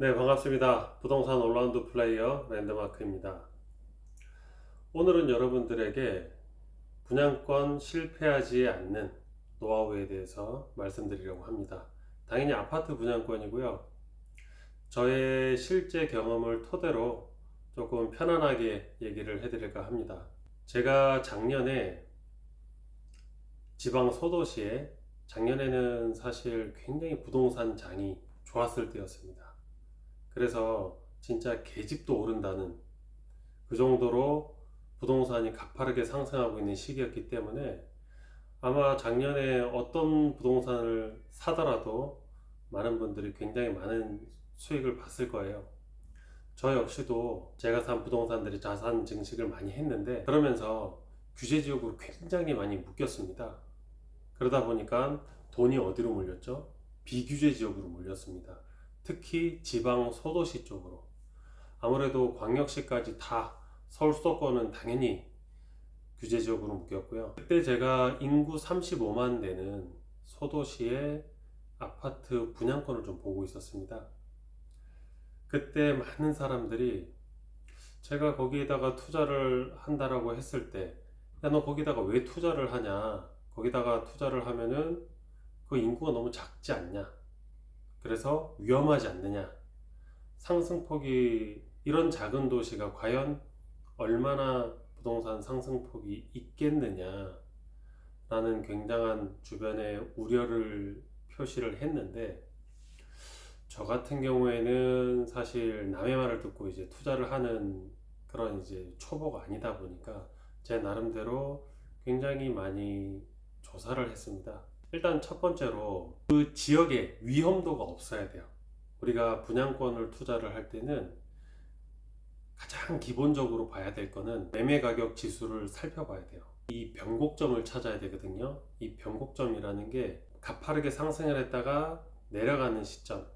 네, 반갑습니다. 부동산 올라운드 플레이어 랜드마크입니다. 오늘은 여러분들에게 분양권 실패하지 않는 노하우에 대해서 말씀드리려고 합니다. 당연히 아파트 분양권이고요. 저의 실제 경험을 토대로 조금 편안하게 얘기를 해드릴까 합니다. 제가 작년에 지방 소도시에, 작년에는 사실 굉장히 부동산 장이 좋았을 때였습니다. 그래서 진짜 계집도 오른다는 그 정도로 부동산이 가파르게 상승하고 있는 시기였기 때문에 아마 작년에 어떤 부동산을 사더라도 많은 분들이 굉장히 많은 수익을 봤을 거예요. 저 역시도 제가 산 부동산들이 자산 증식을 많이 했는데, 그러면서 규제 지역으로 굉장히 많이 묶였습니다. 그러다 보니까 돈이 어디로 몰렸죠? 비규제 지역으로 몰렸습니다. 특히 지방 소도시 쪽으로. 아무래도 광역시까지 다, 서울 수도권은 당연히 규제 지역으로 묶였고요. 그때 제가 인구 35만 되는 소도시의 아파트 분양권을 좀 보고 있었습니다. 그때 많은 사람들이 제가 거기에다가 투자를 한다라고 했을 때, 야, 너 거기다가 왜 투자를 하냐? 거기다가 투자를 하면은 그 인구가 너무 작지 않냐? 그래서 위험하지 않느냐? 상승폭이, 이런 작은 도시가 과연 얼마나 부동산 상승폭이 있겠느냐 라는 굉장한 주변의 우려를 표시를 했는데, 저 같은 경우에는 사실 남의 말을 듣고 이제 투자를 하는 그런 이제 초보가 아니다 보니까 제 나름대로 굉장히 많이 조사를 했습니다. 일단 첫 번째로 그 지역에 위험도가 없어야 돼요. 우리가 분양권을 투자를 할 때는 가장 기본적으로 봐야 될 거는 매매 가격 지수를 살펴봐야 돼요. 이 변곡점을 찾아야 되거든요. 이 변곡점이라는 게 가파르게 상승을 했다가 내려가는 시점,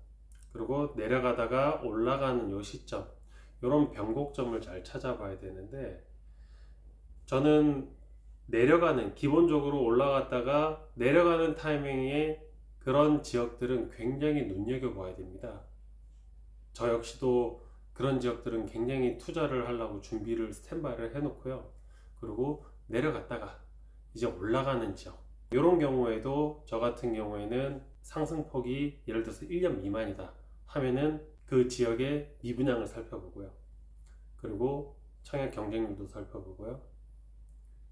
그리고 내려가다가 올라가는 요 시점, 이런 변곡점을 잘 찾아봐야 되는데, 저는 내려가는, 기본적으로 올라갔다가 내려가는 타이밍에 그런 지역들은 굉장히 눈여겨봐야 됩니다. 저 역시도 그런 지역들은 굉장히 투자를 하려고 준비를 스탠바이를 해놓고요. 그리고 내려갔다가 이제 올라가는 지역, 이런 경우에도 저 같은 경우에는 상승폭이 예를 들어서 1년 미만이다 하면은 그 지역의 미분양을 살펴보고요. 그리고 청약 경쟁률도 살펴보고요.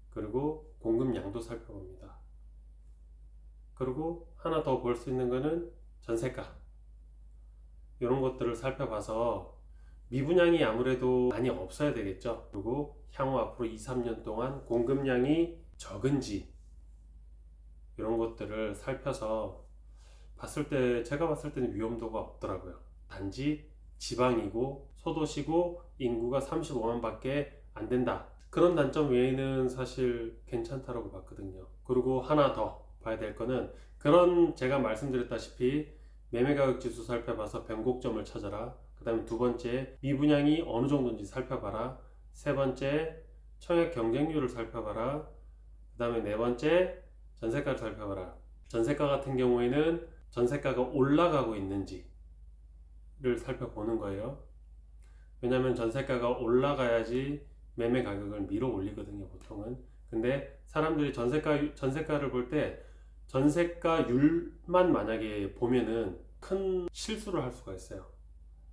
그리고 공급량도 살펴봅니다. 그리고 하나 더 볼 수 있는 거는 전세가, 이런 것들을 살펴봐서 미분양이 아무래도 많이 없어야 되겠죠. 그리고 향후 앞으로 2, 3년 동안 공급량이 적은지, 이런 것들을 살펴서 봤을 때, 제가 봤을 때는 위험도가 없더라고요. 단지 지방이고 소도시고 인구가 35만 밖에 안 된다, 그런 단점 외에는 사실 괜찮다라고 봤거든요. 그리고 하나 더 봐야 될 거는, 그런 제가 말씀드렸다시피 매매가격 지수 살펴봐서 변곡점을 찾아라. 그 다음에 두 번째, 미분양이 어느 정도인지 살펴봐라. 세 번째, 청약 경쟁률을 살펴봐라. 그 다음에 네 번째, 전세가를 살펴봐라. 전세가 같은 경우에는 전세가가 올라가고 있는지를 살펴보는 거예요. 왜냐하면 전세가가 올라가야지 매매 가격을 밀어 올리거든요, 보통은. 근데 사람들이 전세가를 볼 때 전세가율만 만약에 보면은 큰 실수를 할 수가 있어요.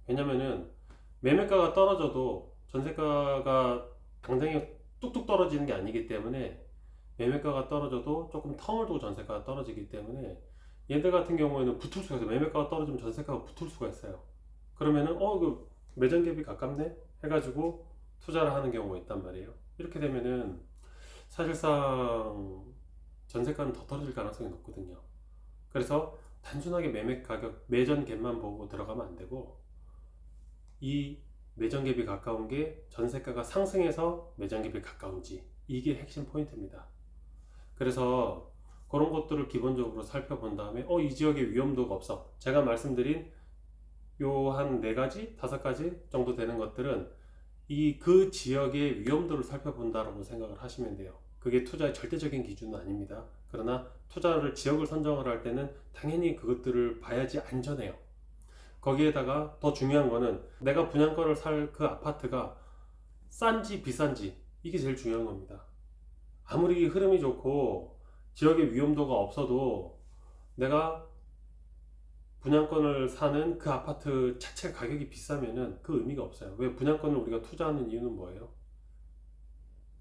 왜냐면은 매매가가 떨어져도 전세가가 당장에 뚝뚝 떨어지는 게 아니기 때문에, 매매가가 떨어져도 조금 텀을 두고 전세가가 떨어지기 때문에 얘들 같은 경우에는 붙을 수가 있어요. 매매가가 떨어지면 전세가가 붙을 수가 있어요. 그러면은 그 매전 갭이 가깝네 해가지고 투자를 하는 경우가 있단 말이에요. 이렇게 되면은 사실상 전세가는 더 떨어질 가능성이 높거든요. 그래서 단순하게 매매 가격, 매전 갭만 보고 들어가면 안 되고, 이 매전 갭이 가까운 게 전세가가 상승해서 매전 갭이 가까운지, 이게 핵심 포인트입니다. 그래서 그런 것들을 기본적으로 살펴본 다음에 이 지역에 위험도가 없어, 제가 말씀드린 요 한 네 가지, 다섯 가지 정도 되는 것들은 그 지역의 위험도를 살펴본다라고 생각을 하시면 돼요. 그게 투자의 절대적인 기준은 아닙니다. 그러나 지역을 선정을 할 때는 당연히 그것들을 봐야지 안전해요. 거기에다가 더 중요한 거는 내가 분양권을 살 그 아파트가 싼지 비싼지, 이게 제일 중요한 겁니다. 아무리 흐름이 좋고 지역의 위험도가 없어도 내가 분양권을 사는 그 아파트 자체 가격이 비싸면은 그 의미가 없어요. 왜? 분양권을 우리가 투자하는 이유는 뭐예요?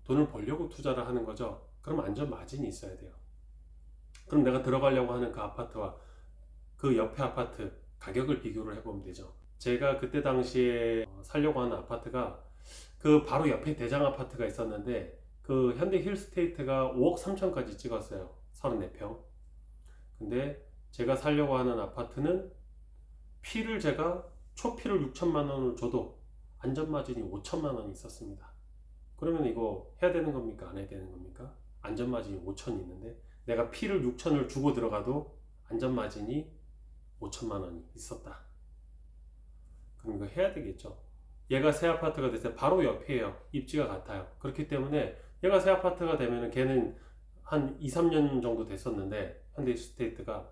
돈을 벌려고 투자를 하는 거죠. 그럼 안전 마진이 있어야 돼요. 그럼 내가 들어가려고 하는 그 아파트와 그 옆에 아파트 가격을 비교를 해보면 되죠. 제가 그때 당시에 살려고 하는 아파트가 그 바로 옆에 대장 아파트가 있었는데, 그 현대 힐스테이트가 5억 3천까지 찍었어요. 34평. 근데 제가 살려고 하는 아파트는 피를 제가 초피를 6천만 원을 줘도 안전마진이 5천만 원이 있었습니다. 그러면 이거 해야 되는 겁니까? 안 해야 되는 겁니까? 안전마진이 5천이 있는데 내가 피를 6천을 주고 들어가도 안전마진이 5천만 원이 있었다. 그럼 이거 해야 되겠죠. 얘가 새 아파트가 됐을 때 바로 옆이에요. 입지가 같아요. 그렇기 때문에 얘가 새 아파트가 되면은 걔는 한 2, 3년 정도 됐었는데 현대스테이트가,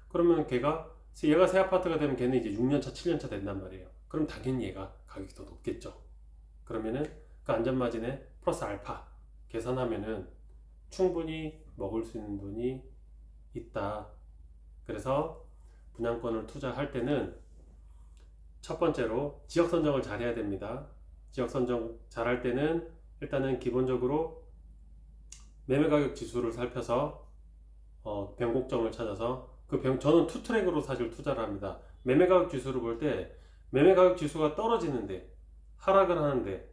그러면 얘가 새 아파트가 되면 걔는 이제 6년차, 7년차 된단 말이에요. 그럼 당연히 얘가 가격이 더 높겠죠. 그러면은 그 안전마진에 플러스 알파 계산하면은 충분히 먹을 수 있는 돈이 있다. 그래서 분양권을 투자할 때는 첫 번째로 지역 선정을 잘 해야 됩니다. 지역 선정 잘 할 때는 일단은 기본적으로 매매 가격 지수를 살펴서 변곡점을 찾아서 저는 투트랙으로 사실 투자를 합니다. 매매 가격 지수를 볼 때 매매 가격 지수가 떨어지는데 하락을 하는데,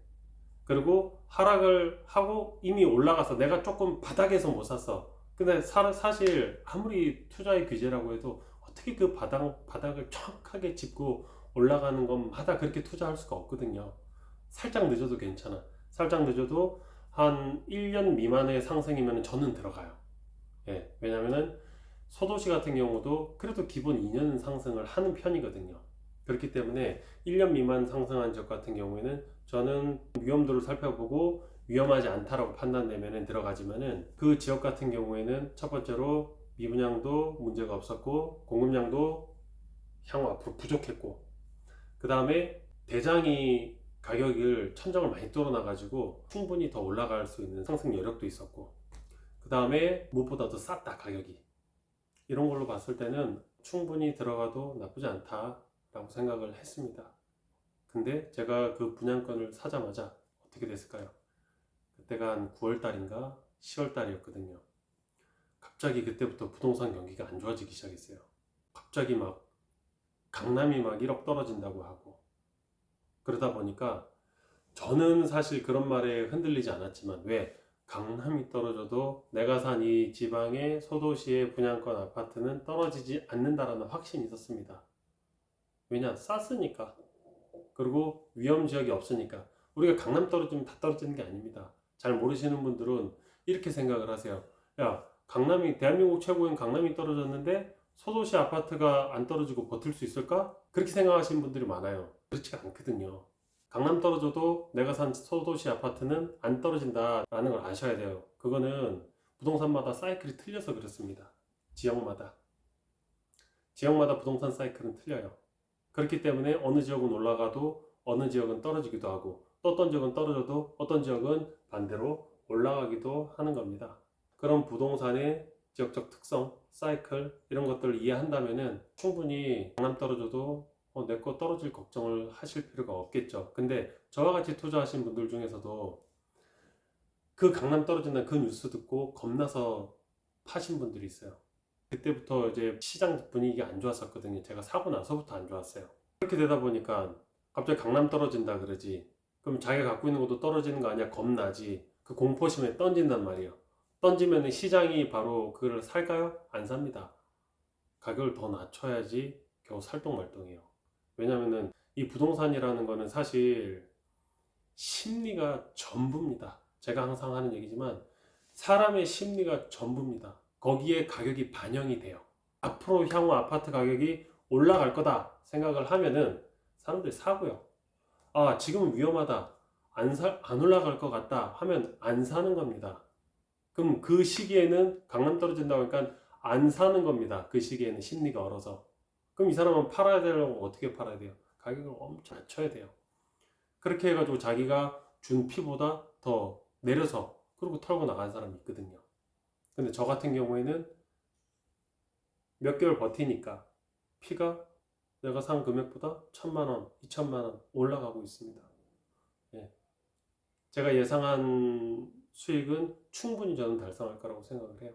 그리고 하락을 하고 이미 올라가서 내가 조금 바닥에서 못 샀어. 근데 사실 아무리 투자의 규제라고 해도 어떻게 그 바닥을 정확하게 짚고 올라가는 것마다 그렇게 투자할 수가 없거든요. 살짝 늦어도 괜찮아. 살짝 늦어도 한 1년 미만의 상승이면 저는 들어가요. 예, 왜냐면은 소도시 같은 경우도 그래도 기본 2년 상승을 하는 편이거든요. 그렇기 때문에 1년 미만 상승한 지역 같은 경우에는 저는 위험도를 살펴보고 위험하지 않다라고 판단되면 들어가지만은, 그 지역 같은 경우에는 첫 번째로 미분양도 문제가 없었고 공급량도 향후 앞으로 부족했고, 그 다음에 대장이 가격을 천정을 많이 뚫어놔가지고 충분히 더 올라갈 수 있는 상승 여력도 있었고, 그 다음에 무엇보다도 쌌다 가격이. 이런 걸로 봤을 때는 충분히 들어가도 나쁘지 않다라고 생각을 했습니다. 근데 제가 그 분양권을 사자마자 어떻게 됐을까요? 그때가 한 9월달인가 10월달이었거든요. 갑자기 그때부터 부동산 경기가 안 좋아지기 시작했어요. 갑자기 막 강남이 막 1억 떨어진다고 하고, 그러다 보니까 저는 사실 그런 말에 흔들리지 않았지만, 왜? 강남이 떨어져도 내가 산 이 지방의 소도시의 분양권 아파트는 떨어지지 않는다라는 확신이 있었습니다. 왜냐? 쌌으니까. 그리고 위험 지역이 없으니까. 우리가 강남 떨어지면 다 떨어지는 게 아닙니다. 잘 모르시는 분들은 이렇게 생각을 하세요. 야, 대한민국 최고인 강남이 떨어졌는데 소도시 아파트가 안 떨어지고 버틸 수 있을까? 그렇게 생각하시는 분들이 많아요. 그렇지가 않거든요. 강남 떨어져도 내가 산 소도시 아파트는 안 떨어진다라는 걸 아셔야 돼요. 그거는 부동산마다 사이클이 틀려서 그렇습니다. 지역마다 부동산 사이클은 틀려요. 그렇기 때문에 어느 지역은 올라가도 어느 지역은 떨어지기도 하고, 또 어떤 지역은 떨어져도 어떤 지역은 반대로 올라가기도 하는 겁니다. 그런 부동산의 지역적 특성, 사이클, 이런 것들을 이해한다면은 충분히 강남 떨어져도 내 거 떨어질 걱정을 하실 필요가 없겠죠. 근데 저와 같이 투자하신 분들 중에서도 그 강남 떨어진다는 그 뉴스 듣고 겁나서 파신 분들이 있어요. 그때부터 이제 시장 분위기가 안 좋았었거든요. 제가 사고 나서부터 안 좋았어요. 그렇게 되다 보니까 갑자기 강남 떨어진다 그러지, 그럼 자기가 갖고 있는 것도 떨어지는 거 아니야? 겁나지. 그 공포심에 던진단 말이에요. 던지면 시장이 바로 그걸 살까요? 안 삽니다. 가격을 더 낮춰야지 겨우 살똥말똥해요. 왜냐면은 이 부동산이라는 거는 사실 심리가 전부입니다. 제가 항상 하는 얘기지만 사람의 심리가 전부입니다. 거기에 가격이 반영이 돼요. 앞으로 향후 아파트 가격이 올라갈 거다 생각을 하면은 사람들이 사고요. 아, 지금은 위험하다, 안 올라갈 것 같다 하면 안 사는 겁니다. 그럼 그 시기에는 강남 떨어진다고 하니까 안 사는 겁니다. 그 시기에는 심리가 얼어서. 그럼 이 사람은 팔아야 되려고 어떻게 팔아야 돼요? 가격을 엄청 낮춰야 돼요. 그렇게 해가지고 자기가 준 피보다 더 내려서 그리고 털고 나간 사람이 있거든요. 근데 저 같은 경우에는 몇 개월 버티니까 피가 내가 산 금액보다 1,000만 원, 2,000만 원 올라가고 있습니다. 예. 제가 예상한 수익은 충분히 저는 달성할 거라고 생각을 해요.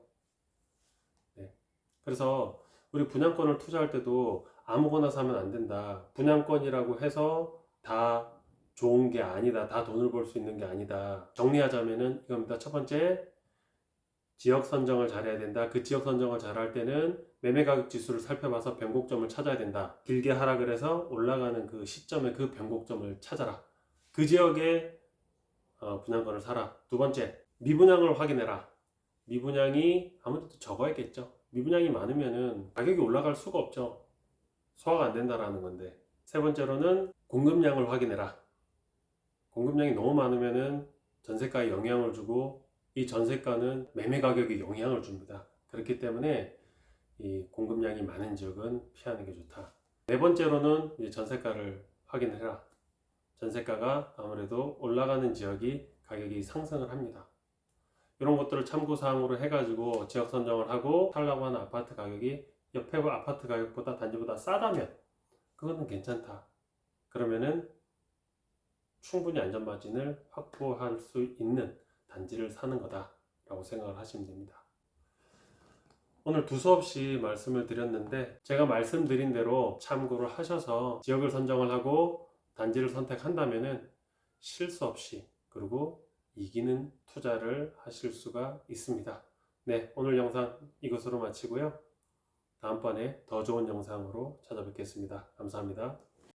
네. 그래서 우리 분양권을 투자할 때도 아무거나 사면 안 된다. 분양권이라고 해서 다 좋은 게 아니다. 다 돈을 벌 수 있는 게 아니다. 정리하자면은 이겁니다. 첫 번째, 지역 선정을 잘해야 된다. 그 지역 선정을 잘할 때는 매매 가격 지수를 살펴봐서 변곡점을 찾아야 된다. 길게 하락을 해서 올라가는 그 시점에 그 변곡점을 찾아라. 그 지역에 분양권을 사라. 두 번째, 미분양을 확인해라. 미분양이 아무래도 적어야겠죠. 미분양이 많으면은 가격이 올라갈 수가 없죠. 소화가 안 된다라는 건데. 세 번째로는 공급량을 확인해라. 공급량이 너무 많으면은 전세가에 영향을 주고 이 전세가는 매매 가격에 영향을 줍니다. 그렇기 때문에 이 공급량이 많은 지역은 피하는 게 좋다. 네 번째로는 이제 전세가를 확인해라. 전세가가 아무래도 올라가는 지역이 가격이 상승을 합니다. 이런 것들을 참고사항으로 해가지고 지역 선정을 하고 살라고 하는 아파트 가격이 옆에 아파트 가격보다 단지보다 싸다면 그거는 괜찮다. 그러면은 충분히 안전마진을 확보할 수 있는 단지를 사는 거다 라고 생각을 하시면 됩니다. 오늘 두서없이 말씀을 드렸는데 제가 말씀드린 대로 참고를 하셔서 지역을 선정을 하고 단지를 선택한다면은 실수 없이 그리고 이기는 투자를 하실 수가 있습니다. 네, 오늘 영상 이것으로 마치고요. 다음번에 더 좋은 영상으로 찾아뵙겠습니다. 감사합니다.